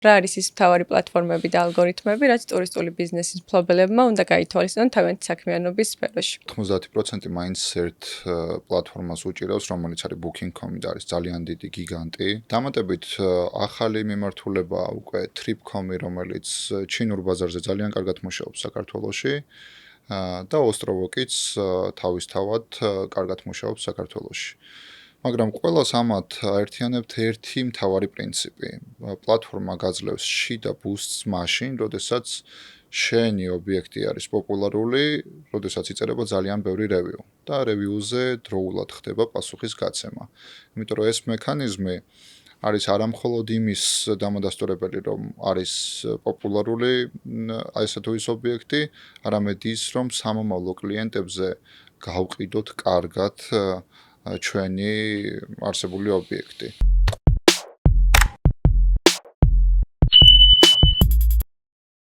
რა არის ის მთავარი პლატფორმები და ალგორითმები, რაც ტურისტული ბიზნესის მფლობელებმა უნდა გაითვალისწინონ თავიანთი საქმიანობის სფეროში? 90% მაინც ერთ პლატფორმას უჭირავს, რომელიც არის Booking.com და არის ძალიან დიდი გიგანტი. დამატებით ახალი მიმართულება უკვე Trip.com, რომელიც ჩინურ ბაზარზე ძალიან კარგად მუშაობს საქართველოში და Ostrovokits თავისთავად კარგად მუშაობს საქართველოში. მაგრამ ყველას ამათ აერთიანებთ ერთი მთავარი პრინციპი. პლატფორმა გაძლევს შიდა ბუსტს მაშინ, როდესაც შენი ობიექტი არის პოპულარული, როდესაც იწერება ძალიან ბევრი რევიუ და რევიუზე დროულად ხდება პასუხის გაცემა. იმიტომ რომ ეს მექანიზმი არის არამხოლოდ იმის დამადასტურებელი, რომ არის პოპულარული ესე თუ ის ობიექტი, არამედ ის, რომ სამომავლო კლიენტებზე გავყიდოთ კარგად ჩვენი არსებული ობიექტი.